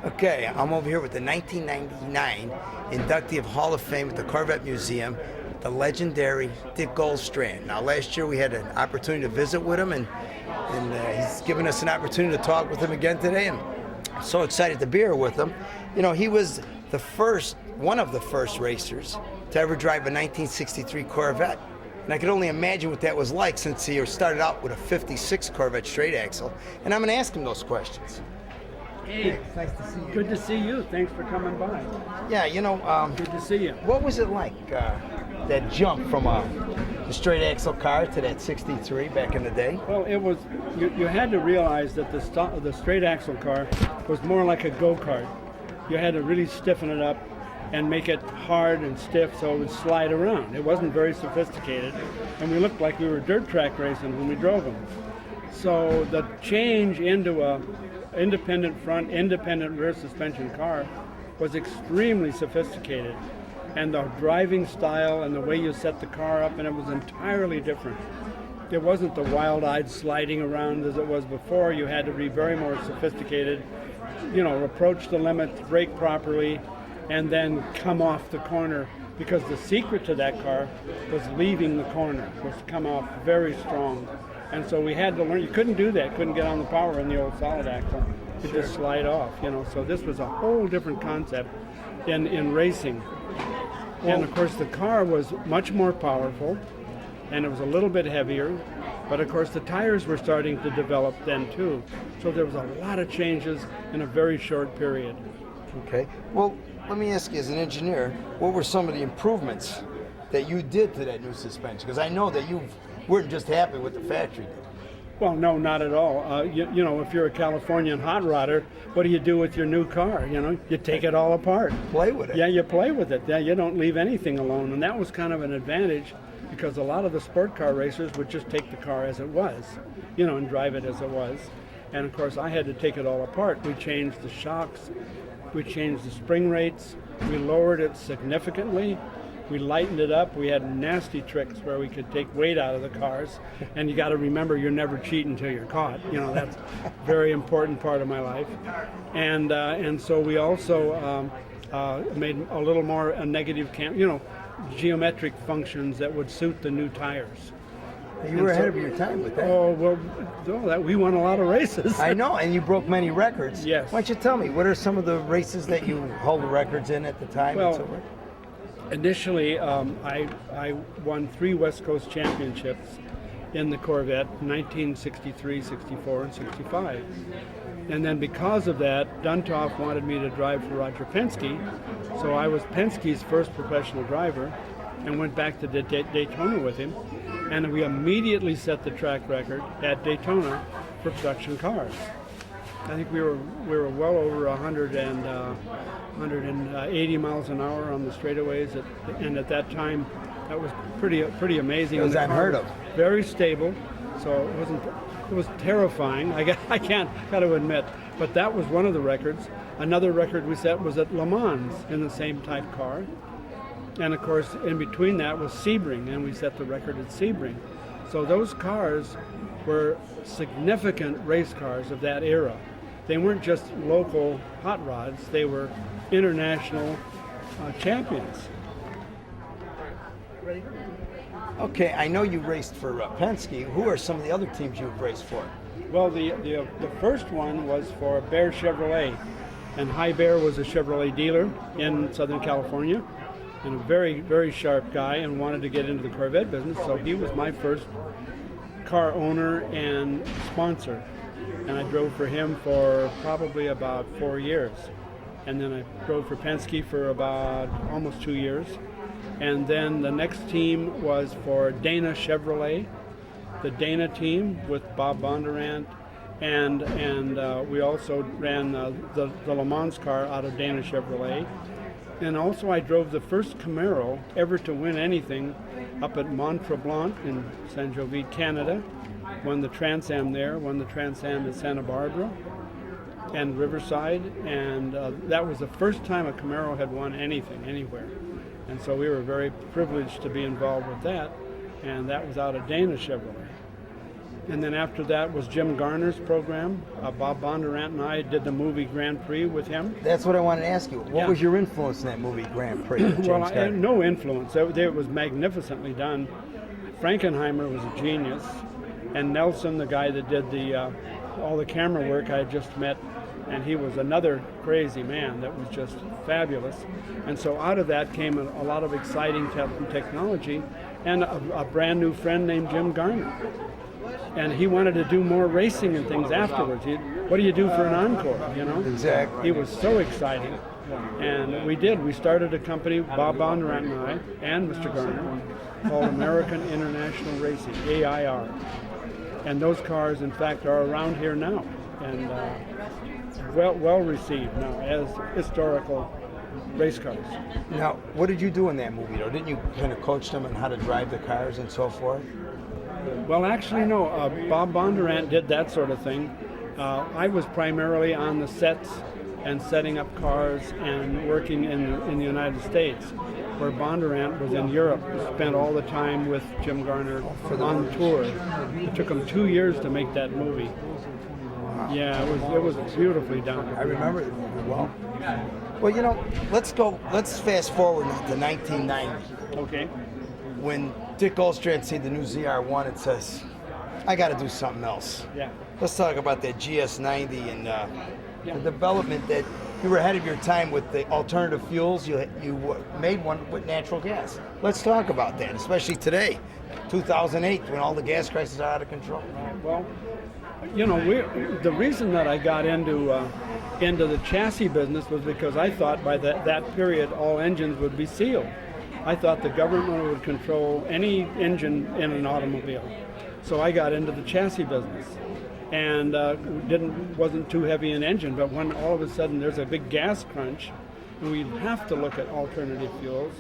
Okay, I'm over here with the 1999 inductee of Hall of Fame at the Corvette Museum, the legendary Dick Guldstrand. Now, last year we had an opportunity to visit with him, and he's given us an opportunity to talk with him again today, and I'm so excited to be here with him. You know, he was one of the first racers to ever drive a 1963 Corvette. And I could only imagine what that was like since he started out with a 56 Corvette straight axle. And I'm going to ask him those questions. Hey, it's nice to see you. Good to see you. Thanks for coming by. Yeah, you know, good to see you. What was it like, that jump from the straight axle car to that 63 back in the day? Well, it was, you had to realize that the straight axle car was more like a go-kart. You had to really stiffen it up and make it hard and stiff so it would slide around. It wasn't very sophisticated, and we looked like we were dirt track racing when we drove them. So the change into a independent front, independent rear suspension car was extremely sophisticated, and the driving style and the way you set the car up, and it was entirely different. It wasn't the wild-eyed sliding around as it was before. You had to be very more sophisticated, you know, approach the limits, brake properly, and then come off the corner, because the secret to that car was leaving the corner, was to come off very strong. And so we had to learn. You couldn't do that, couldn't get on the power in the old solid axle. You just slide off, you know. So this was a whole different concept in racing. And of course the car was much more powerful, and it was a little bit heavier, but of course the tires were starting to develop then too. So there was a lot of changes in a very short period. Okay. Well, let me ask you, as an engineer, what were some of the improvements that you did to that new suspension? Because I know that you weren't just happy with the factory did. Well, no, not at all. You know, if you're a Californian hot rodder, what do you do with your new car? You know, you take it all apart. Play with it. Yeah, you play with it. Yeah, you don't leave anything alone. And that was kind of an advantage, because a lot of the sport car racers would just take the car as it was, you know, and drive it as it was. And of course, I had to take it all apart. We changed the shocks. We changed the spring rates. We lowered it significantly. We lightened it up. We had nasty tricks where we could take weight out of the cars. And you got to remember, you're never cheating until you're caught. You know, that's a very important part of my life. And so we also made a little more negative geometric functions that would suit the new tires. You were ahead of your time with that. Oh, well, we won a lot of races. I know, and you broke many records. Yes. Why don't you tell me, what are some of the races that you hold the records in at the time? Well, and so forth? Initially, I won 3 West Coast championships in the Corvette, 1963, 64, and 65. And then because of that, Duntov wanted me to drive for Roger Penske, so I was Penske's first professional driver and went back to Daytona with him. And we immediately set the track record at Daytona for production cars. I think we were well over 180 miles an hour on the straightaways, and at that time, that was pretty amazing. It was unheard of. Very stable, so it was terrifying. I got to admit, but that was one of the records. Another record we set was at Le Mans in the same type car. And of course, in between that was Sebring, and we set the record at Sebring. So those cars were significant race cars of that era. They weren't just local hot rods, they were international champions. Okay, I know you raced for Penske. Who are some of the other teams you've raced for? Well, the first one was for Bear Chevrolet, and High Bear was a Chevrolet dealer in Southern California, and a very, very sharp guy, and wanted to get into the Corvette business, so he was my first car owner and sponsor. And I drove for him for probably about 4 years. And then I drove for Penske for about almost 2 years. And then the next team was for Dana Chevrolet, the Dana team with Bob Bondurant, and we also ran the Le Mans car out of Dana Chevrolet. And also I drove the first Camaro ever to win anything up at Mont Tremblant in Saint Jovite, Canada. Won the Trans Am there, won the Trans Am in Santa Barbara and Riverside, and that was the first time a Camaro had won anything, anywhere. And so we were very privileged to be involved with that, and that was out of Dana Chevrolet. And then after that was Jim Garner's program. Bob Bondurant and I did the movie Grand Prix with him. That's what I wanted to ask you. What was your influence in that movie, Grand Prix? Well, I had no influence. It was magnificently done. Frankenheimer was a genius. And Nelson, the guy that did all the camera work, I had just met, and he was another crazy man that was just fabulous. And so out of that came a lot of exciting technology and a brand new friend named Jim Garner. And he wanted to do more racing and things afterwards. What do you do for an encore, you know? Exactly. He was so exciting. And we did. We started a company, Bob Bondurant and I, and Mr. Garner, called American International Racing, AIR. And those cars, in fact, are around here now. And well received now as historical race cars. Now, what did you do in that movie, though? Didn't you kind of coach them on how to drive the cars and so forth? Well, actually, no. Bob Bondurant did that sort of thing. I was primarily on the sets and setting up cars and working in the United States, where Bondurant was in Europe. Spent all the time with Jim Garner on tour. It took him 2 years to make that movie. Yeah, it was beautifully done. I remember it well. Well, you know, let's fast forward to 1990. Okay. When Dick Guldstrand see the new ZR1, it says, I got to do something else. Yeah. Let's talk about that GS90 and the development that you were ahead of your time with the alternative fuels. You made one with natural gas. Let's talk about that, especially today, 2008, when all the gas crises are out of control. Well, you know, the reason that I got into the chassis business was because I thought by that period all engines would be sealed. I thought the government would control any engine in an automobile. So I got into the chassis business and wasn't too heavy an engine, but when all of a sudden there's a big gas crunch and we have to look at alternative fuels,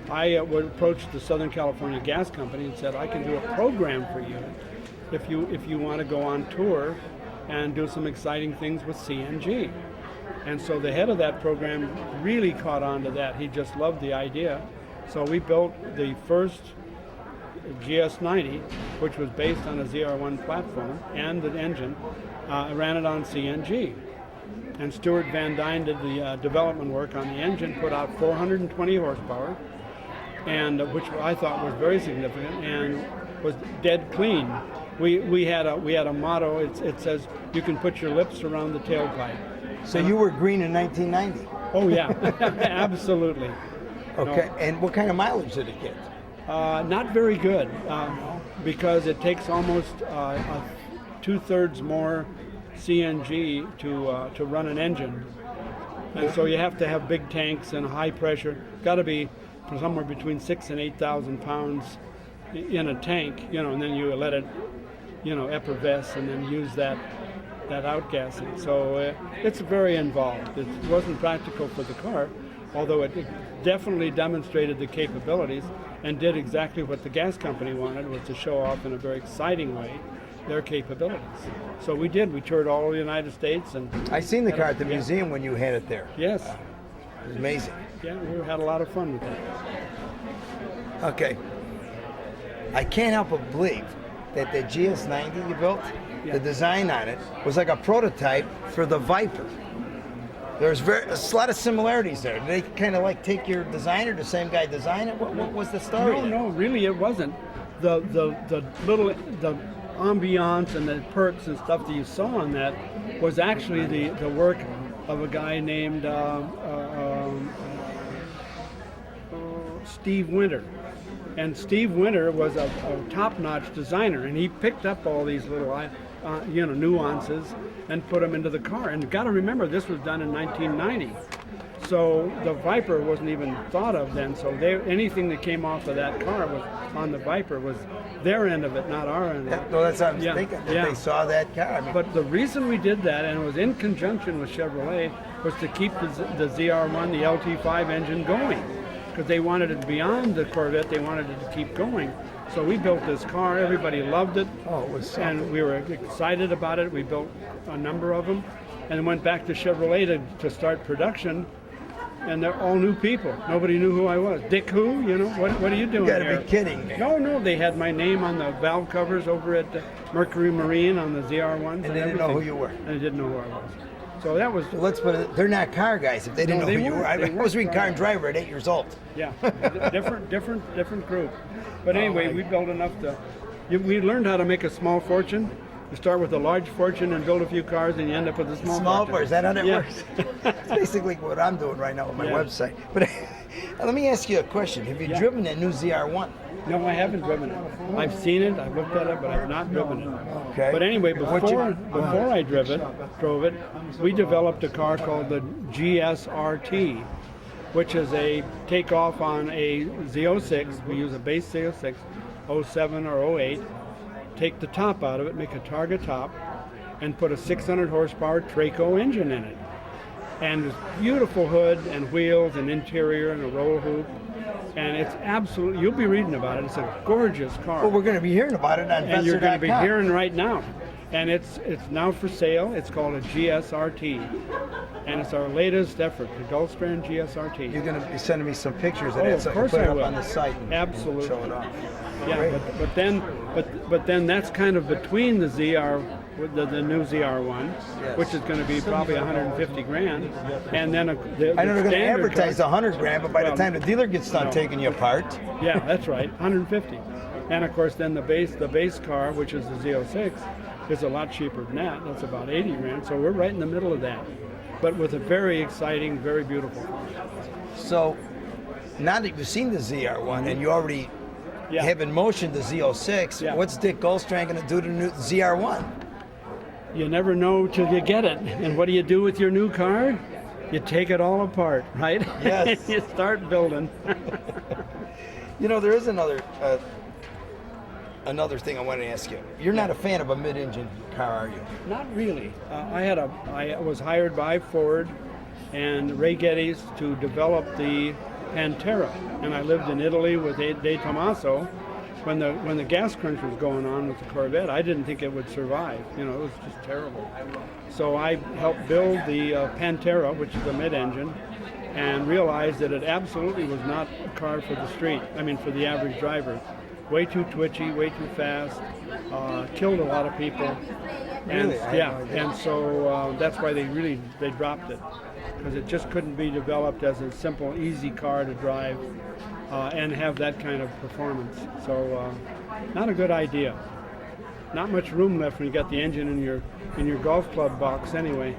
I would approach the Southern California Gas Company and said, I can do a program for you if you want to go on tour and do some exciting things with CNG. And so the head of that program really caught on to that. He just loved the idea. So we built the first GS90, which was based on a ZR1 platform and the engine, ran it on CNG. And Stuart Van Dyne did the development work on the engine, put out 420 horsepower, and which I thought was very significant and was dead clean. We had a motto. It says you can put your lips around the tailpipe. So you were green in 1990. Oh yeah, absolutely. Okay, and what kind of mileage did it get? Not very good, because it takes almost 2/3 more CNG to run an engine, and so you have to have big tanks and high pressure. Got to be somewhere between 6,000 and 8,000 pounds in a tank, and then you let it, effervesce and then use that outgassing. So it's very involved. It wasn't practical for the car, although it definitely demonstrated the capabilities and did exactly what the gas company wanted, was to show off in a very exciting way their capabilities. So we did. We toured all over the United States. And I seen the car at the museum when you had it there. Yes. It was amazing. Yeah, we had a lot of fun with that. Okay. I can't help but believe that the GS90 you built, the design on it, was like a prototype for the Viper. There's a lot of similarities there. Did they kind of like take your design, or the same guy design it? What was the story? No, really it wasn't. The ambiance and the perks and stuff that you saw on that was actually the work of a guy named Steve Winter. And Steve Winter was a top-notch designer, and he picked up all these little nuances and put them into the car. And you got to remember, this was done in 1990. So the Viper wasn't even thought of then. So anything that came off of that car was on the Viper was their end of it, not our end of it. Well, that's what I was thinking. They saw that car. But the reason we did that, and it was in conjunction with Chevrolet, was to keep the ZR1, the LT5 engine going. Because they wanted it beyond the Corvette, they wanted it to keep going. So we built this car, everybody loved it. Oh, it was something. And we were excited about it. We built a number of them and went back to Chevrolet to start production. and they're all new people. Nobody knew who I was. Dick who? You know, what are you doing You gotta here? be kidding me. No, they had my name on the valve covers over at Mercury Marine on the ZR1s. And they didn't know who you were. And they didn't know who I was. So that was... So let's put it, they're not car guys if they didn't know who you were. I was reading Car and Driver at 8 years old. Yeah, different group. But anyway, we built enough to... We learned how to make a small fortune. You start with a large fortune and build a few cars, and you end up with a small fortune. Fortune. Is that how that Yeah. works? That's basically what I'm doing right now with my website. But let me ask you a question. Have you driven that new ZR1? No, I haven't driven it. I've seen it, I've looked at it, but I've not driven it. Okay. But anyway, before I drove it, we developed a car called the GSRT, which is a takeoff on a Z06. We use a base Z06, 07 or 08. Take the top out of it, make a Targa top, and put a 600 horsepower Traco engine in it. And this beautiful hood and wheels and interior and a roll hoop. And it's absolutely, you'll be reading about it. It's a gorgeous car. Well, we're going to be hearing about it on And you're going to be Investor.com. hearing right now. And it's now for sale. It's called a GSRT. And it's our latest effort, the Guldstrand GSRT. You're going to be sending me some pictures of Oh, that of so I course can put I it will. up on the site and Absolutely. show it off. Yeah, Great. but then that's kind of between the ZR, the new ZR1, Yes. which is going to be probably 150 grand, and then I know they're going to advertise 100 grand, but by the time the dealer gets done taking you apart, Yeah, that's right, 150. And of course, then the base car, which is the Z06, is a lot cheaper than that. That's about 80 grand. So we're right in the middle of that, but with a very exciting, very beautiful car. so now that you've seen the ZR1 and you already Yeah. have in motion the Z06, Yeah. what's Dick Guldstrand going to do to the new ZR1? You never know till you get it. And what do you do with your new car? You take it all apart, right? Yes. You start building. You know, there is another thing I want to ask you. You're not a fan of a mid-engine car, are you? Not really. I was hired by Ford and Ray Geddes to develop the Pantera, and I lived in Italy with De Tomaso when the gas crunch was going on with the Corvette. I didn't think it would survive. You know, it was just terrible. So I helped build the Pantera, which is a mid-engine, and realized that it absolutely was not a car for the street. I mean, for the average driver. Way too twitchy, way too fast, killed a lot of people. And Really? I had no idea. and so that's why they dropped it, because it just couldn't be developed as a simple, easy car to drive and have that kind of performance. So not a good idea. Not much room left when you got the engine in your golf club box anyway.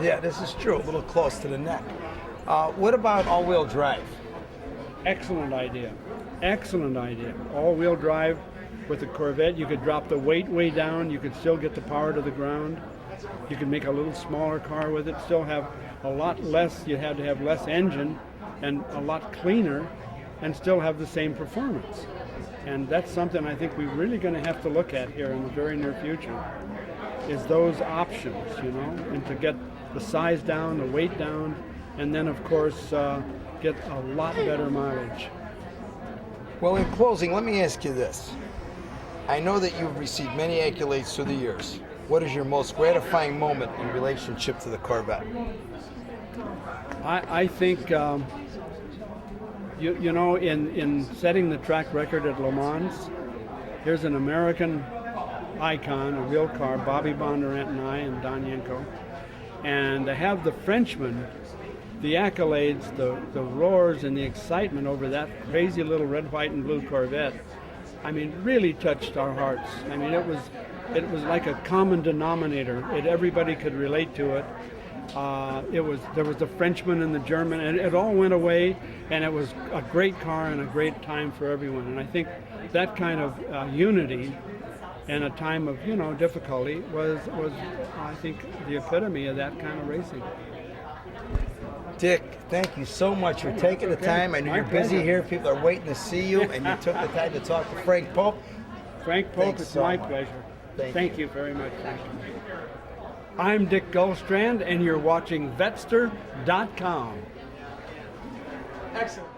Yeah, this is true. A little close to the neck. What about all-wheel drive? Excellent idea. Excellent idea. All-wheel drive with the Corvette. You could drop the weight way down. You could still get the power to the ground. You could make a little smaller car with it. Still have a lot less. You had to have less engine and a lot cleaner, and still have the same performance. And that's something I think we're really going to have to look at here in the very near future. Is those options, you know, and to get the size down, the weight down, and then of course get a lot better mileage. Well, in closing, let me ask you this. I know that you've received many accolades through the years. What is your most gratifying moment in relationship to the Corvette? I think, you know, in setting the track record at Le Mans, here's an American icon, a real car, Bobby Bondurant and I and Don Yenko. And to have the Frenchman, the accolades, the roars and the excitement over that crazy little red, white, and blue Corvette, I mean, really touched our hearts. I mean, it was like a common denominator. Everybody could relate to it. There was the Frenchman and the German, and it all went away, and it was a great car and a great time for everyone. And I think that kind of unity in a time of, you know, difficulty was I think the epitome of that kind of racing. Dick, thank you so much for taking the time. I know My you're busy pleasure. here. People are waiting to see you, and you took the time to talk to Frank Pope. Frank Pope, Thanks it's so my much. pleasure. Thank Thank you very much, Frank. I'm Dick Guldstrand, and you're watching Vetster.com. Excellent.